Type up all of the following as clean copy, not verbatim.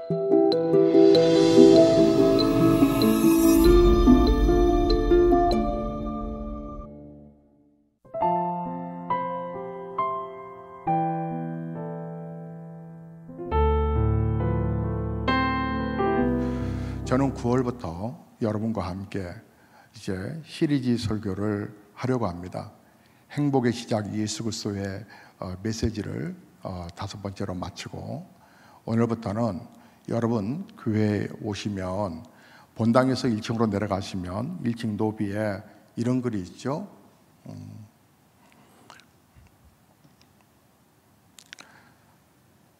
저는 9월부터 여러분과 함께 이제 시리즈 설교를 하려고 합니다. 행복의 시작 예수 그리스도의 메시지를 5번째로 마치고, 오늘부터는 여러분 교회에 오시면 본당에서 1층으로 내려가시면 1층 로비에 이런 글이 있죠.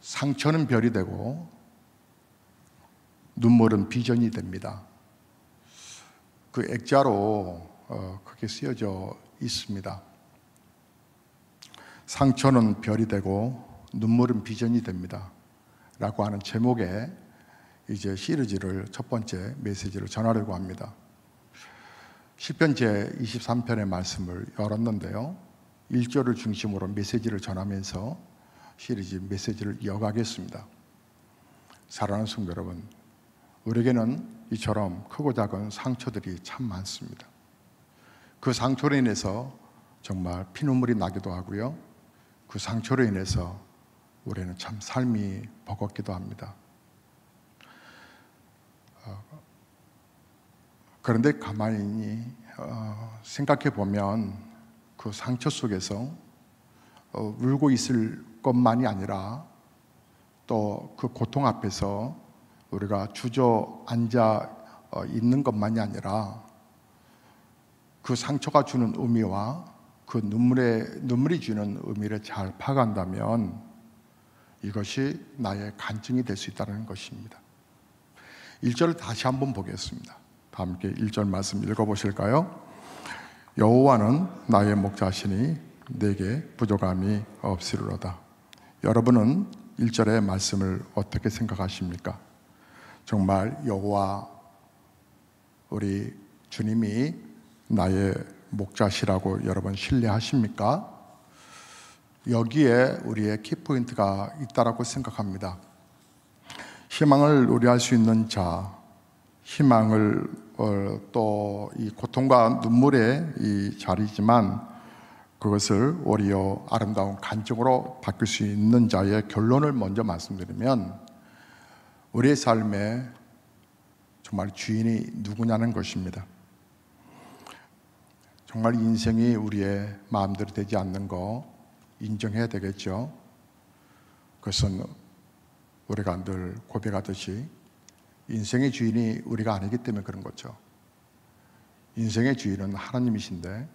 상처는 별이 되고 눈물은 비전이 됩니다. 그 액자로 그렇게 쓰여져 있습니다. 상처는 별이 되고 눈물은 비전이 됩니다 라고 하는 제목의 이제 시리즈를 첫 번째 메시지를 전하려고 합니다. 시편 제23편의 말씀을 열었는데요, 1절을 중심으로 메시지를 전하면서 시리즈 메시지를 이어가겠습니다. 사랑하는 성도 여러분, 우리에게는 이처럼 크고 작은 상처들이 참 많습니다. 그 상처로 인해서 정말 피눈물이 나기도 하고요, 그 상처로 인해서 우리는 참 삶이 버겁기도 합니다. 그런데 가만히 생각해 보면 그 상처 속에서 울고 있을 것만이 아니라 또 그 고통 앞에서 우리가 주저앉아 있는 것만이 아니라 그 상처가 주는 의미와 그 눈물이 주는 의미를 잘 파악한다면 이것이 나의 간증이 될 수 있다는 것입니다. 1절을 다시 한번 보겠습니다. 다 함께 1절 말씀 읽어보실까요? 여호와는 나의 목자시니 내게 부족함이 없으리로다. 여러분은 1절의 말씀을 어떻게 생각하십니까? 정말 여호와 우리 주님이 나의 목자시라고 여러분 신뢰하십니까? 여기에 우리의 키포인트가 있다라고 생각합니다. 희망을 누릴 수 있는 자, 희망을 또 이 고통과 눈물의 이 자리지만 그것을 오히려 아름다운 간증으로 바뀔 수 있는 자의 결론을 먼저 말씀드리면, 우리의 삶에 정말 주인이 누구냐는 것입니다. 정말 인생이 우리의 마음대로 되지 않는 거 인정해야 되겠죠. 그것은 우리가 늘 고백하듯이 인생의 주인이 우리가 아니기 때문에 그런 거죠. 인생의 주인은 하나님이신데,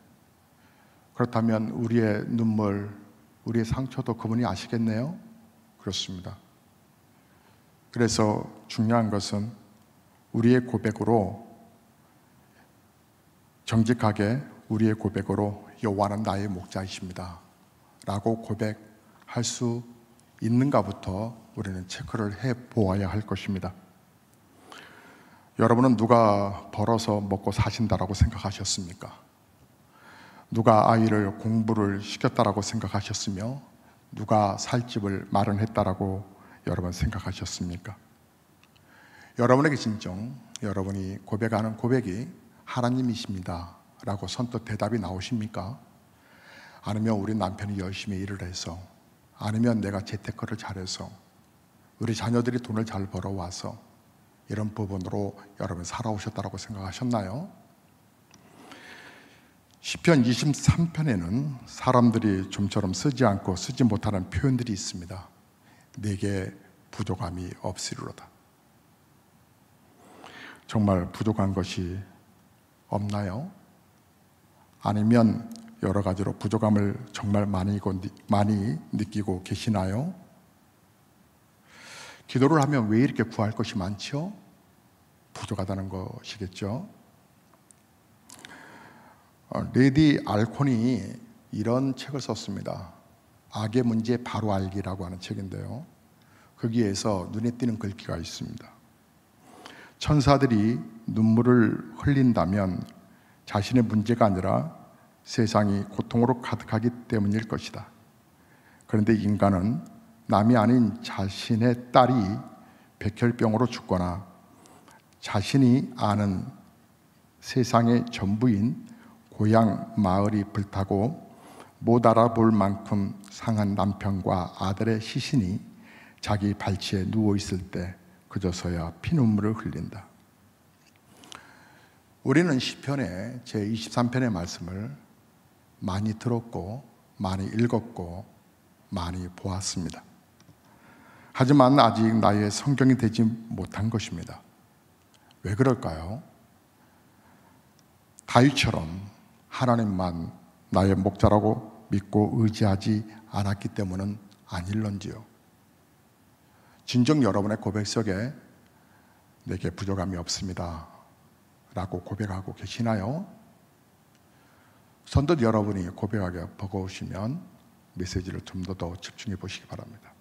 그렇다면 우리의 눈물, 우리의 상처도 그분이 아시겠네요? 그렇습니다. 그래서 중요한 것은 우리의 고백으로, 정직하게 우리의 고백으로 여호와는 나의 목자이십니다 라고 고백할 수 있는가부터 우리는 체크를 해보아야 할 것입니다. 여러분은 누가 벌어서 먹고 사신다라고 생각하셨습니까? 누가 아이를 공부를 시켰다라고 생각하셨으며 누가 살 집을 마련했다라고 여러분 생각하셨습니까? 여러분에게 진정 여러분이 고백하는 고백이 하나님이십니다 라고 선뜻 대답이 나오십니까? 아니면 우리 남편이 열심히 일을 해서, 아니면 내가 재테크를 잘해서, 우리 자녀들이 돈을 잘 벌어와서 이런 부분으로 여러분 살아오셨다라고 생각하셨나요? 시편 23편에는 사람들이 좀처럼 쓰지 않고 쓰지 못하는 표현들이 있습니다. 내게 부족함이 없으리로다. 정말 부족한 것이 없나요? 아니면 여러 가지로 부족함을 정말 많이 느끼고 계시나요? 기도를 하면 왜 이렇게 구할 것이 많죠? 부족하다는 것이겠죠. 레디 알콘이 이런 책을 썼습니다. 악의 문제 바로 알기라고 하는 책인데요, 거기에서 눈에 띄는 글귀가 있습니다. 천사들이 눈물을 흘린다면 자신의 문제가 아니라 세상이 고통으로 가득하기 때문일 것이다. 그런데 인간은 남이 아닌 자신의 딸이 백혈병으로 죽거나 자신이 아는 세상의 전부인 고향 마을이 불타고 못 알아볼 만큼 상한 남편과 아들의 시신이 자기 발치에 누워있을 때 그저서야 피눈물을 흘린다. 우리는 시편의 제23편의 말씀을 많이 들었고 많이 읽었고 많이 보았습니다. 하지만 아직 나의 성경이 되지 못한 것입니다. 왜 그럴까요? 다윗처럼 하나님만 나의 목자라고 믿고 의지하지 않았기 때문은 아닐런지요. 진정 여러분의 고백 속에 내게 부족함이 없습니다 라고 고백하고 계시나요? 선뜻 여러분이 고백하기 버거우시면 메시지를 좀 더 집중해 보시기 바랍니다.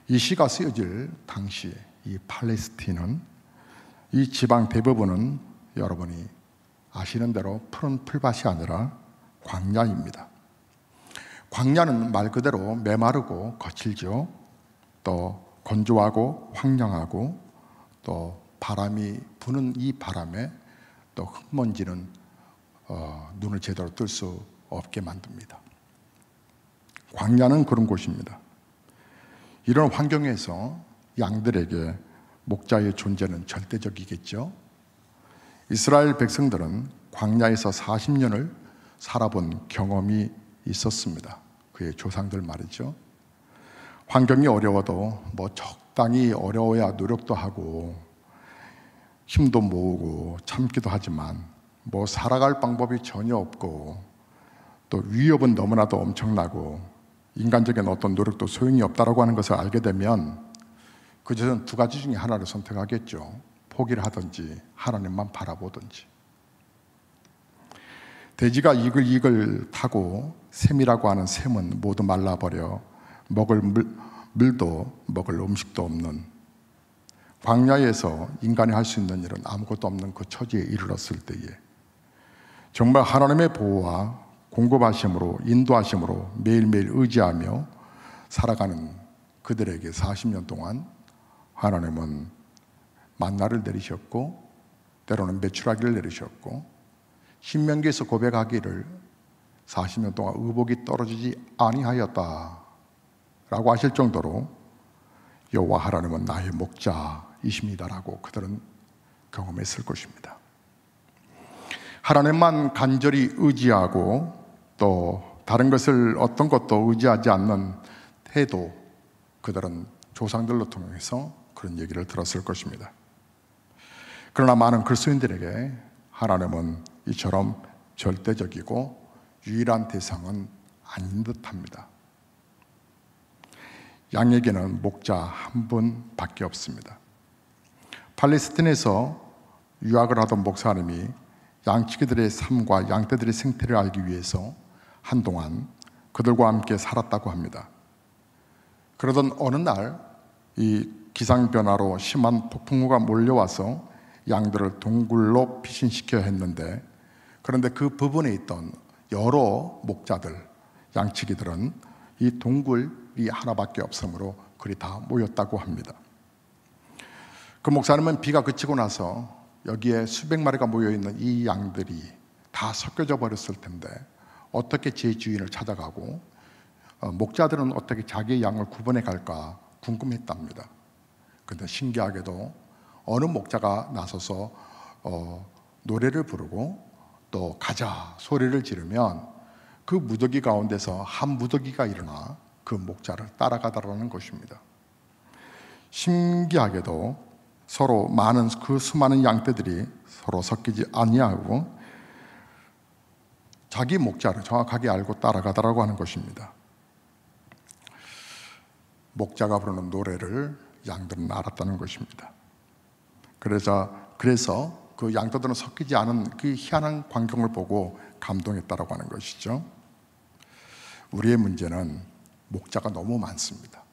이 시가 쓰여질 당시 이 팔레스틴은, 이 지방 대부분은 여러분이 아시는 대로 푸른 풀밭이 아니라 광야입니다. 광야는 말 그대로 메마르고 거칠죠. 또 건조하고 황량하고 또 바람이 부는 이 바람에 또 흙먼지는 눈을 제대로 뜰 수 없게 만듭니다. 광야는 그런 곳입니다. 이런 환경에서 양들에게 목자의 존재는 절대적이겠죠. 이스라엘 백성들은 광야에서 40년을 살아본 경험이 있었습니다. 그의 조상들 말이죠. 환경이 어려워도 적당히 어려워야 노력도 하고 힘도 모으고 참기도 하지만 살아갈 방법이 전혀 없고 또 위협은 너무나도 엄청나고 인간적인 어떤 노력도 소용이 없다라고 하는 것을 알게 되면 그저는 두 가지 중에 하나를 선택하겠죠. 포기를 하든지 하나님만 바라보든지. 돼지가 이글이글 타고 샘이라고 하는 샘은 모두 말라버려 먹을 물도 먹을 음식도 없는 광야에서 인간이 할 수 있는 일은 아무것도 없는 그 처지에 이르렀을 때에 정말 하나님의 보호와 공급하심으로 인도하심으로 매일매일 의지하며 살아가는 그들에게 40년 동안 하나님은 만나를 내리셨고 때로는 메추라기를 내리셨고 신명기에서 고백하기를 40년 동안 의복이 떨어지지 아니하였다 라고 하실 정도로 여호와 하나님은 나의 목자이십니다라고 그들은 경험했을 것입니다. 하나님만 간절히 의지하고 또 다른 것을 어떤 것도 의지하지 않는 태도, 그들은 조상들로 통해서 그런 얘기를 들었을 것입니다. 그러나 많은 그리스도인들에게 하나님은 이처럼 절대적이고 유일한 대상은 아닌 듯합니다. 양에게는 목자 한 분밖에 없습니다. 팔레스틴에서 유학을 하던 목사님이 양치기들의 삶과 양떼들의 생태를 알기 위해서 한동안 그들과 함께 살았다고 합니다. 그러던 어느 날 이 기상변화로 심한 폭풍우가 몰려와서 양들을 동굴로 피신시켜야 했는데, 그런데 그 부분에 있던 여러 목자들, 양치기들은 이 동굴이 하나밖에 없으므로 그리 다 모였다고 합니다. 그 목사님은 비가 그치고 나서 여기에 수백 마리가 모여있는 이 양들이 다 섞여져 버렸을 텐데 어떻게 제 주인을 찾아가고 목자들은 어떻게 자기의 양을 구분해 갈까 궁금했답니다. 그런데 신기하게도 어느 목자가 나서서 노래를 부르고 또 가자 소리를 지르면 그 무더기 가운데서 한 무더기가 일어나 그 목자를 따라가더라는 것입니다. 신기하게도 서로 많은 그 수많은 양떼들이 서로 섞이지 아니하고 자기 목자를 정확하게 알고 따라가더라고 하는 것입니다. 목자가 부르는 노래를 양들은 알았다는 것입니다. 그래서 그 양떼들은 섞이지 않은 그 희한한 광경을 보고 감동했다라고 하는 것이죠. 우리의 문제는 목자가 너무 많습니다.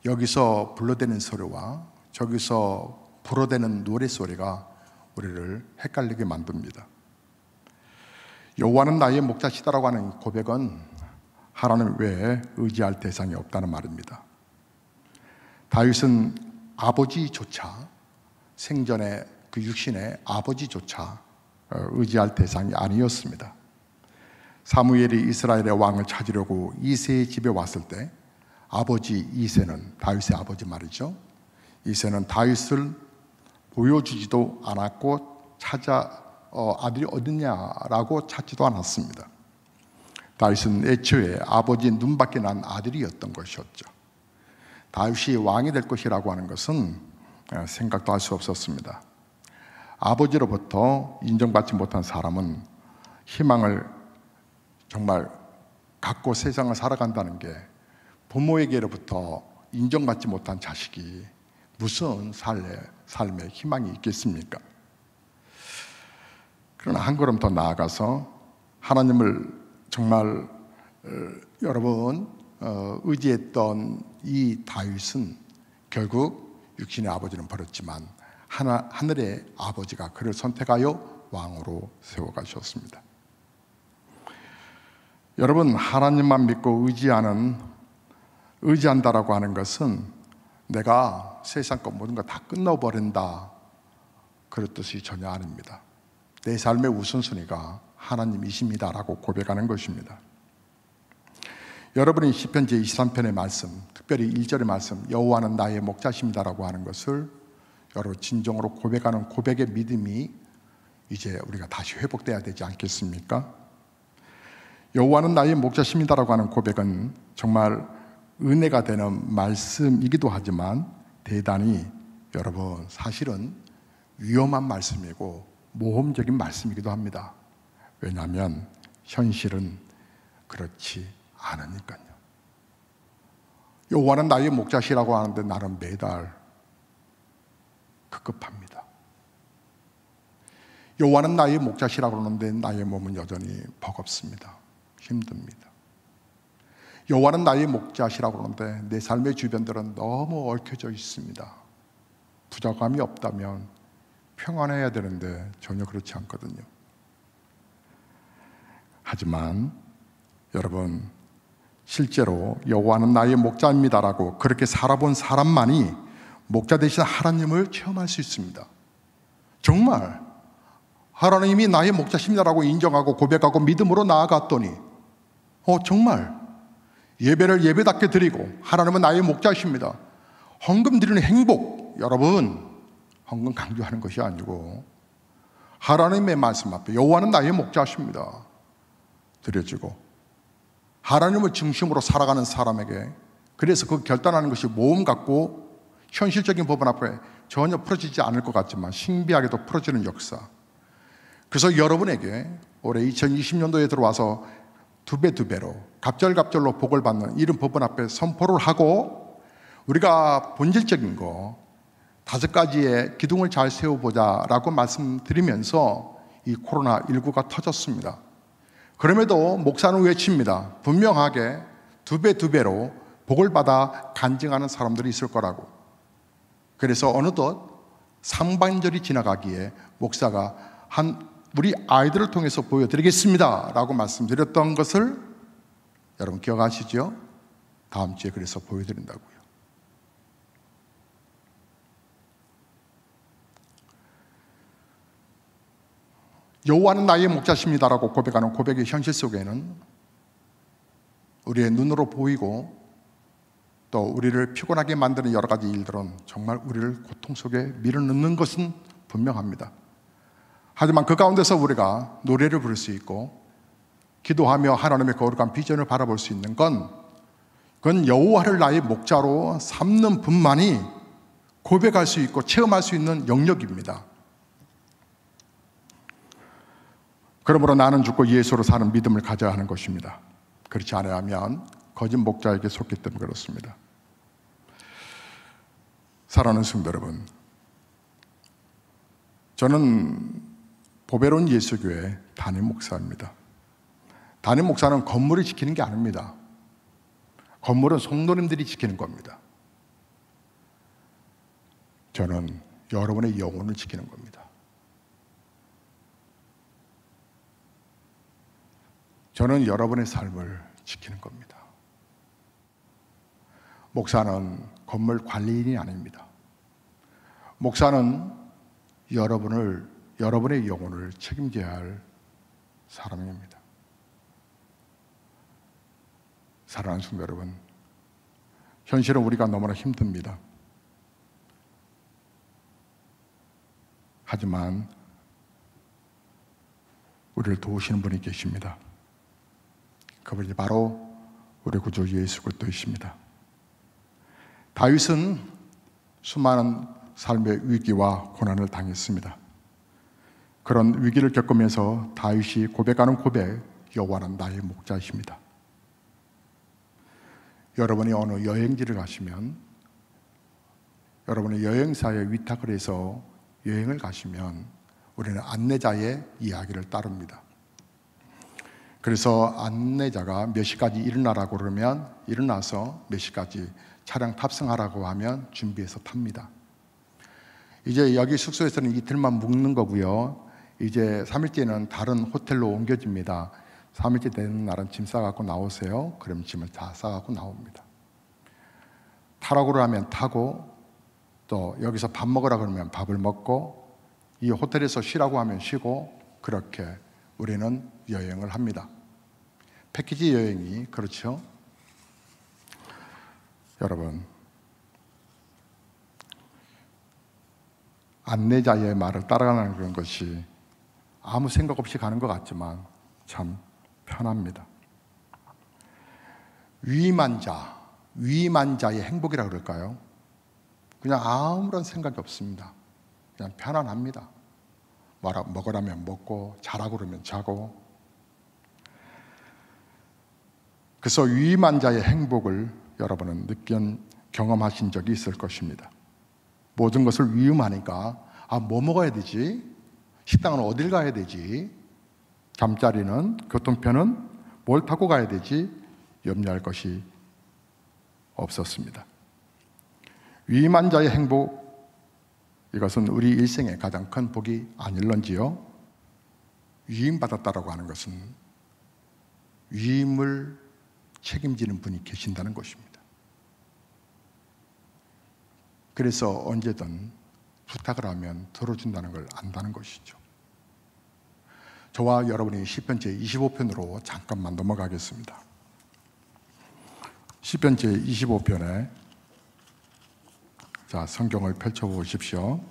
여기서 불러대는 소리와 저기서 불어대는 노래소리가 우리를 헷갈리게 만듭니다. 여호와는 나의 목자시다라고 하는 고백은 하나님 외에 의지할 대상이 없다는 말입니다. 다윗은 아버지조차, 생전에 그 육신의 아버지조차 의지할 대상이 아니었습니다. 사무엘이 이스라엘의 왕을 찾으려고 이새의 집에 왔을 때 아버지 이새는, 다윗의 아버지 말이죠, 이새는 다윗을 보여주지도 않았고 아들이 어딨냐라고 찾지도 않았습니다. 다윗은 애초에 아버지의 눈밖에 난 아들이었던 것이었죠. 다윗이 왕이 될 것이라고 하는 것은 생각도 할 수 없었습니다. 아버지로부터 인정받지 못한 사람은 희망을 정말 갖고 세상을 살아간다는 게, 부모에게로부터 인정받지 못한 자식이 무슨 삶에 희망이 있겠습니까? 그러나 한 걸음 더 나아가서 하나님을 정말 여러분 의지했던 이 다윗은 결국 육신의 아버지는 버렸지만 하늘의 아버지가 그를 선택하여 왕으로 세워가셨습니다. 여러분, 하나님만 믿고 의지한다라고 하는 것은 내가 세상 것 모든 거 다 끝내버린다, 그런 뜻이 전혀 아닙니다. 내 삶의 우선순위가 하나님이십니다라고 고백하는 것입니다. 여러분이 시편 제23편의 말씀, 특별히 1절의 말씀, 여호와는 나의 목자십니다라고 하는 것을 여러분 진정으로 고백하는 고백의 믿음이 이제 우리가 다시 회복돼야 되지 않겠습니까? 여호와는 나의 목자십니다라고 하는 고백은 정말 은혜가 되는 말씀이기도 하지만 대단히 여러분 사실은 위험한 말씀이고 모험적인 말씀이기도 합니다. 왜냐하면 현실은 그렇지 않으니까요. 여호와는 나의 목자시라고 하는데 나는 매달 급급합니다. 여호와는 나의 목자시라고 하는데 나의 몸은 여전히 버겁습니다. 힘듭니다. 여호와는 나의 목자시라고 하는데 내 삶의 주변들은 너무 얽혀져 있습니다. 부족함이 없다면 평안해야 되는데 전혀 그렇지 않거든요. 하지만 여러분, 실제로 여호와는 나의 목자입니다라고 그렇게 살아본 사람만이 목자 되신 하나님을 체험할 수 있습니다. 정말 하나님이 나의 목자십니다라고 인정하고 고백하고 믿음으로 나아갔더니 정말 예배를 예배답게 드리고 하나님은 나의 목자십니다. 헌금 드리는 행복, 여러분 헌금 강조하는 것이 아니고 하나님의 말씀 앞에 여호와는 나의 목자십니다 드려지고 하나님을 중심으로 살아가는 사람에게, 그래서 그 결단하는 것이 모험 같고 현실적인 법은 앞에 전혀 풀어지지 않을 것 같지만 신비하게도 풀어지는 역사. 그래서 여러분에게 올해 2020년도에 들어와서 두 배로 갑절로 복을 받는 이런 법은 앞에 선포를 하고, 우리가 본질적인 거 5가지의 기둥을 잘 세워보자라고 말씀드리면서 이 코로나19가 터졌습니다. 그럼에도 목사는 외칩니다. 분명하게 두 배로 복을 받아 간증하는 사람들이 있을 거라고. 그래서 어느덧 상반절이 지나가기에 목사가 우리 아이들을 통해서 보여드리겠습니다 라고 말씀드렸던 것을 여러분 기억하시죠? 다음 주에 그래서 보여드린다고요. 여호와는 나의 목자십니다라고 고백하는 고백의 현실 속에는 우리의 눈으로 보이고 또 우리를 피곤하게 만드는 여러 가지 일들은 정말 우리를 고통 속에 밀어넣는 것은 분명합니다. 하지만 그 가운데서 우리가 노래를 부를 수 있고 기도하며 하나님의 거룩한 비전을 바라볼 수 있는 그건 여호와를 나의 목자로 삼는 분만이 고백할 수 있고 체험할 수 있는 영역입니다. 그러므로 나는 죽고 예수로 사는 믿음을 가져야 하는 것입니다. 그렇지 않으면 거짓 목자에게 속기 때문에 그렇습니다. 사랑하는 성도 여러분, 저는 보배로운 예수교회 담임 목사입니다. 담임 목사는 건물을 지키는 게 아닙니다. 건물은 성도님들이 지키는 겁니다. 저는 여러분의 영혼을 지키는 겁니다. 저는 여러분의 삶을 지키는 겁니다. 목사는 건물 관리인이 아닙니다. 목사는 여러분의 영혼을 책임져야 할 사람입니다. 사랑하는 성도 여러분, 현실은 우리가 너무나 힘듭니다. 하지만 우리를 도우시는 분이 계십니다. 그분이 바로 우리 구주 예수 그리스도이십니다. 다윗은 수많은 삶의 위기와 고난을 당했습니다. 그런 위기를 겪으면서 다윗이 고백하는 고백, 여호와는 나의 목자이십니다. 여러분이 어느 여행지를 가시면, 여러분의 여행사에 위탁을 해서 여행을 가시면 우리는 안내자의 이야기를 따릅니다. 그래서 안내자가 몇 시까지 일어나라고 그러면 일어나서 몇 시까지 차량 탑승하라고 하면 준비해서 탑니다. 이제 여기 숙소에서는 이틀만 묵는 거고요. 이제 3일째는 다른 호텔로 옮겨집니다. 3일째 되는 날은 짐 싸갖고 나오세요. 그럼 짐을 다 싸갖고 나옵니다. 타라고 하면 타고, 또 여기서 밥 먹으라 그러면 밥을 먹고, 이 호텔에서 쉬라고 하면 쉬고, 그렇게 우리는 여행을 합니다. 패키지 여행이 그렇죠? 여러분, 안내자의 말을 따라가는 그런 것이 아무 생각 없이 가는 것 같지만 참 편합니다. 위임한 자의 행복이라 그럴까요? 그냥 아무런 생각이 없습니다. 그냥 편안합니다. 먹으라면 먹고, 자라고 그러면 자고. 그래서 위임한 자의 행복을 여러분은 경험하신 적이 있을 것입니다. 모든 것을 위임하니까 뭐 먹어야 되지? 식당은 어딜 가야 되지? 잠자리는, 교통편은 뭘 타고 가야 되지? 염려할 것이 없었습니다. 위임한 자의 행복, 이것은 우리 일생의 가장 큰 복이 아닐런지요? 위임받았다라고 하는 것은 위임을 책임지는 분이 계신다는 것입니다. 그래서 언제든 부탁을 하면 들어준다는 걸 안다는 것이죠. 저와 여러분이 시편 제25편으로 잠깐만 넘어가겠습니다. 시편 제25편에 자, 성경을 펼쳐보십시오.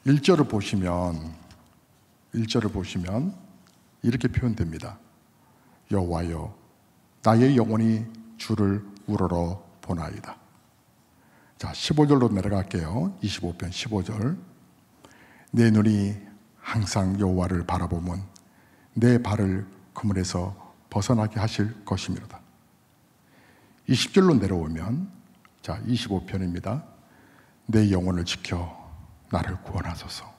1절을 보시면 이렇게 표현됩니다. 여호와여, 나의 영혼이 주를 우러러 보나이다. 자, 15절로 내려갈게요. 25편 15절. 내 눈이 항상 여호와를 바라보면 내 발을 그물에서 벗어나게 하실 것이미로다. 20절로 내려오면, 자, 25편입니다. 내 영혼을 지켜 나를 구원하소서.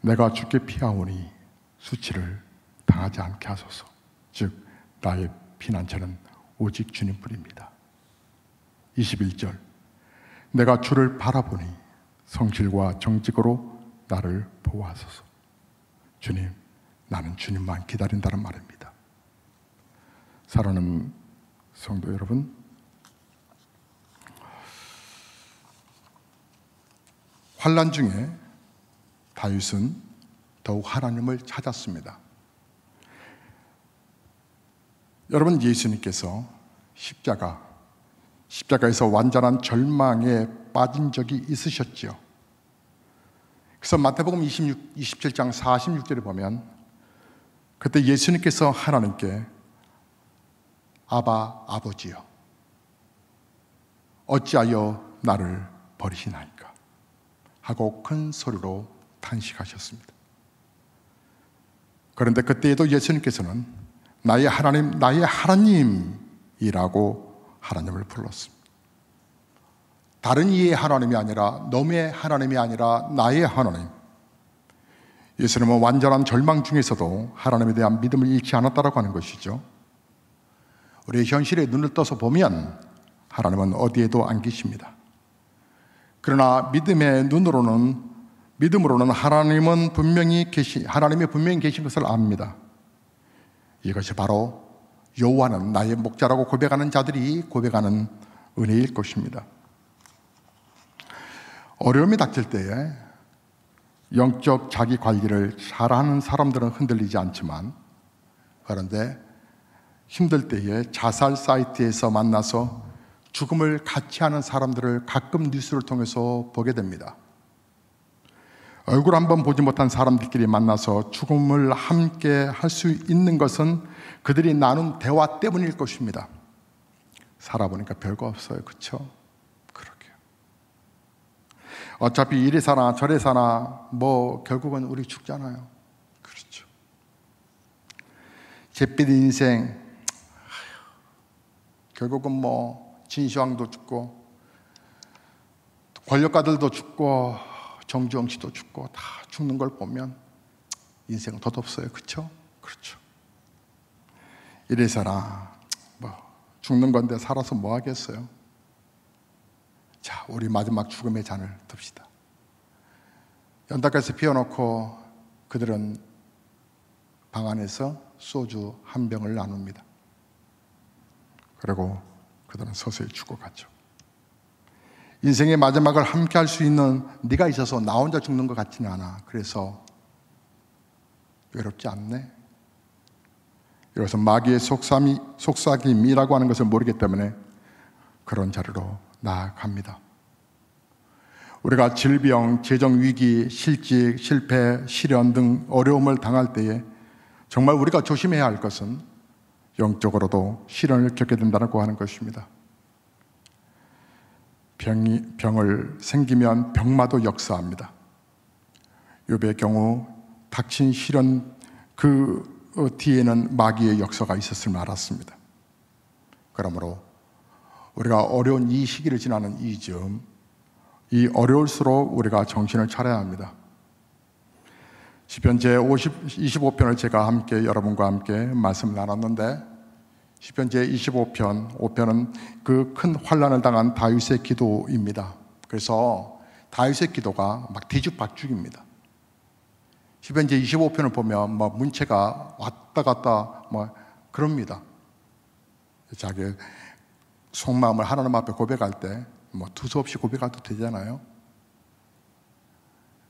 내가 주께 피하오니 수치를 당하지 않게 하소서. 즉 나의 피난처는 오직 주님뿐입니다. 21절. 내가 주를 바라보니 성실과 정직으로 나를 보호하소서. 주님, 나는 주님만 기다린다는 말입니다. 사랑하는 성도 여러분, 환난 중에 다윗은 더욱 하나님을 찾았습니다. 여러분, 예수님께서 십자가에서 완전한 절망에 빠진 적이 있으셨죠. 그래서 마태복음 27장 46절에 보면 그때 예수님께서 하나님께 아버지여, 어찌하여 나를 버리시나이까 하고 큰 소리로 탄식하셨습니다. 그런데 그때에도 예수님께서는 나의 하나님, 나의 하나님이라고 하나님을 불렀습니다. 다른 이의 하나님이 아니라, 너의 하나님이 아니라 나의 하나님. 예수님은 완전한 절망 중에서도 하나님에 대한 믿음을 잃지 않았다고 하는 것이죠. 우리의 현실에 눈을 떠서 보면 하나님은 어디에도 안 계십니다. 그러나 믿음으로는 하나님이 분명히 계신 것을 압니다. 이것이 바로 여호와는 나의 목자라고 고백하는 자들이 고백하는 은혜일 것입니다. 어려움이 닥칠 때에 영적 자기 관리를 잘하는 사람들은 흔들리지 않지만, 그런데 힘들 때에 자살 사이트에서 만나서 죽음을 같이 하는 사람들을 가끔 뉴스를 통해서 보게 됩니다. 얼굴 한번 보지 못한 사람들끼리 만나서 죽음을 함께 할 수 있는 것은 그들이 나눈 대화 때문일 것입니다. 살아보니까 별거 없어요. 그렇죠? 그러게요. 어차피 이리 사나 저리 사나 뭐 결국은 우리 죽잖아요. 그렇죠. 잿빛 인생, 결국은 뭐 진시황도 죽고 권력가들도 죽고 정주영 씨도 죽고 다 죽는 걸 보면 인생은 덧없어요. 그렇죠? 그렇죠. 이래서라 뭐 죽는 건데 살아서 뭐 하겠어요? 자, 우리 마지막 죽음의 잔을 듭시다. 연닭에서 피워놓고 그들은 방 안에서 소주 한 병을 나눕니다. 그리고 그들은 서서히 죽어가죠. 인생의 마지막을 함께 할 수 있는 네가 있어서 나 혼자 죽는 것 같지는 않아. 그래서 외롭지 않네. 이것은 마귀의 속삭임이라고 하는 것을 모르기 때문에 그런 자리로 나아갑니다. 우리가 질병, 재정위기, 실직, 실패, 실현 등 어려움을 당할 때에 정말 우리가 조심해야 할 것은 영적으로도 시련을 겪게 된다고 하는 것입니다. 병을 생기면 병마도 역사합니다. 욥의 경우 닥친 시련 그 뒤에는 마귀의 역사가 있었음을 알았습니다. 그러므로 우리가 어려운 이 시기를 지나는 이 즈음, 이 어려울수록 우리가 정신을 차려야 합니다. 시편 제25편을 제가 함께 여러분과 함께 말씀을 나눴는데, 시편 제25편 5편은 그 큰 환난을 당한 다윗의 기도입니다. 그래서 다윗의 기도가 막 뒤죽박죽입니다. 시편 제25편을 보면 뭐 문체가 왔다 갔다 뭐 그럽니다. 자기 속마음을 하나님 앞에 고백할 때 뭐 두서없이 고백해도 되잖아요.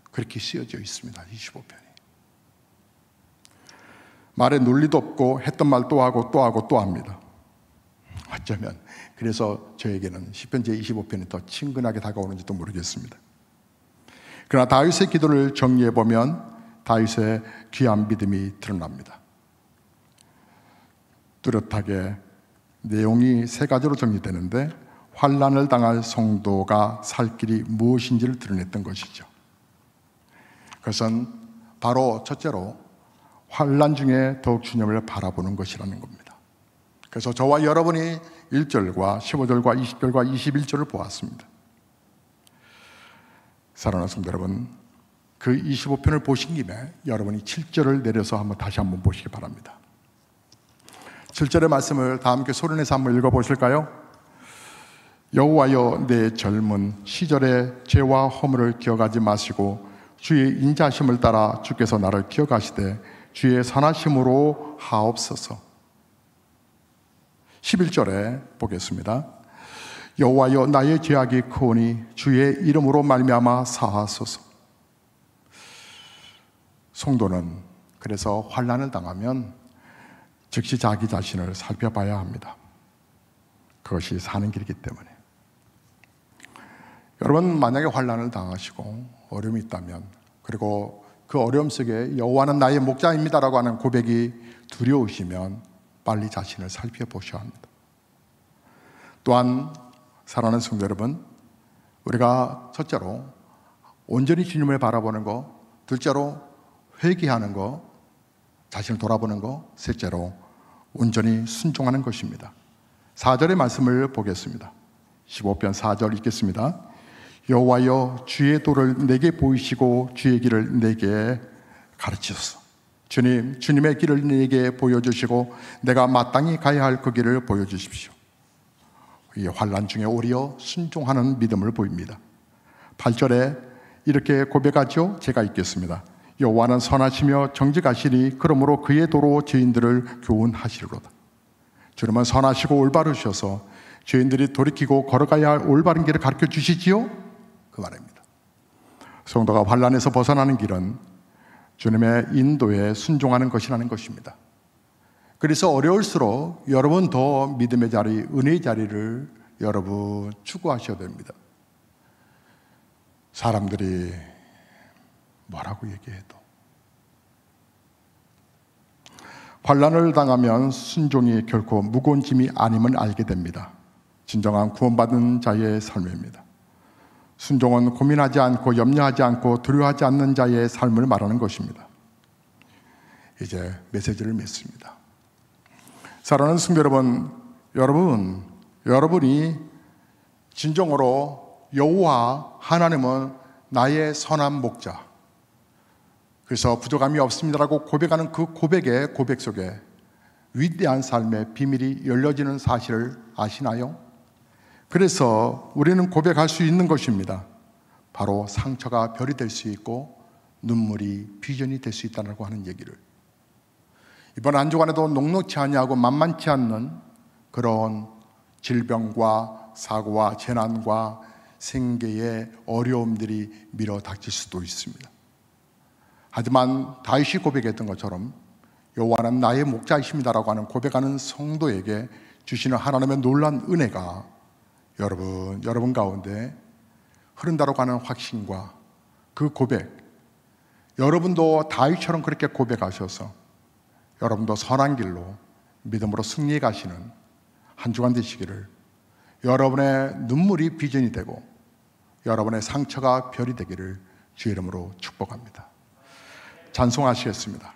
그렇게 쓰여져 있습니다. 25편이. 말에 논리도 없고 했던 말 또 하고 또 하고 또 합니다. 어쩌면 그래서 저에게는 시편 제25편이 더 친근하게 다가오는지도 모르겠습니다. 그러나 다윗의 기도를 정리해 보면 다윗의 귀한 믿음이 드러납니다. 뚜렷하게 내용이 세 가지로 정리되는데, 환난을 당할 성도가 살 길이 무엇인지를 드러냈던 것이죠. 그것은 바로 첫째로 환난 중에 더욱 주님을 바라보는 것이라는 겁니다. 그래서 저와 여러분이 1절과 15절과 20절과 21절을 보았습니다. 사랑하는 성도 여러분, 그 25편을 보신 김에 여러분이 7절을 내려서 다시 한번 보시기 바랍니다. 7절의 말씀을 다 함께 소리내서 한번 읽어보실까요? 여호와여, 내 젊은 시절의 죄와 허물을 기억하지 마시고 주의 인자하심을 따라 주께서 나를 기억하시되 주의 선하심으로 하옵소서. 11절에 보겠습니다. 여호와여, 나의 죄악이 크오니 주의 이름으로 말미암아 사하소서. 성도는 그래서 환난을 당하면 즉시 자기 자신을 살펴봐야 합니다. 그것이 사는 길이기 때문에. 여러분, 만약에 환난을 당하시고 어려움이 있다면, 그리고 그 어려움 속에 여호와는 나의 목자입니다라고 하는 고백이 두려우시면 빨리 자신을 살펴보셔야 합니다. 또한 사랑하는 성도 여러분, 우리가 첫째로 온전히 주님을 바라보는 것, 둘째로 회개하는 것, 자신을 돌아보는 것, 셋째로 온전히 순종하는 것입니다. 4절의 말씀을 보겠습니다. 15편 4절 읽겠습니다. 여호와여, 주의 도를 내게 보이시고 주의 길을 내게 가르치소서. 주님, 주님의 길을 내게 보여주시고 내가 마땅히 가야 할 그 길을 보여주십시오. 이 환난 중에 오히려 순종하는 믿음을 보입니다. 8절에 이렇게 고백하죠. 제가 읽겠습니다. 여호와는 선하시며 정직하시니 그러므로 그의 도로 죄인들을 교훈하시리로다. 주님은 선하시고 올바르셔서 죄인들이 돌이키고 걸어가야 할 올바른 길을 가르쳐 주시지요? 그 말입니다. 성도가 환난에서 벗어나는 길은 주님의 인도에 순종하는 것이라는 것입니다. 그래서 어려울수록 여러분 더 믿음의 자리, 은혜의 자리를 여러분 추구하셔야 됩니다. 사람들이 뭐라고 얘기해도 환난을 당하면 순종이 결코 무거운 짐이 아님을 알게 됩니다. 진정한 구원받은 자의 삶입니다. 순종은 고민하지 않고 염려하지 않고 두려워하지 않는 자의 삶을 말하는 것입니다. 이제 메시지를 맺습니다. 사랑하는 성도 여러분, 여러분이 진정으로 여호와 하나님은 나의 선한 목자, 그래서 부족함이 없습니다라고 고백하는 그 고백의 고백 속에 위대한 삶의 비밀이 열려지는 사실을 아시나요? 그래서 우리는 고백할 수 있는 것입니다. 바로 상처가 별이 될 수 있고 눈물이 비전이 될 수 있다고 하는 얘기를. 이번 한 주간에도 녹록치 않냐고 만만치 않는 그런 질병과 사고와 재난과 생계의 어려움들이 밀어 닥칠 수도 있습니다. 하지만 다윗이 고백했던 것처럼 여호와는 나의 목자이십니다라고 하는 고백하는 성도에게 주시는 하나님의 놀라운 은혜가 여러분 가운데 흐른다라고 하는 확신과 그 고백, 여러분도 다윗처럼 그렇게 고백하셔서 여러분도 선한 길로 믿음으로 승리해 가시는 한 주간 되시기를, 여러분의 눈물이 비전이 되고 여러분의 상처가 별이 되기를 주의 이름으로 축복합니다. 찬송하시겠습니다.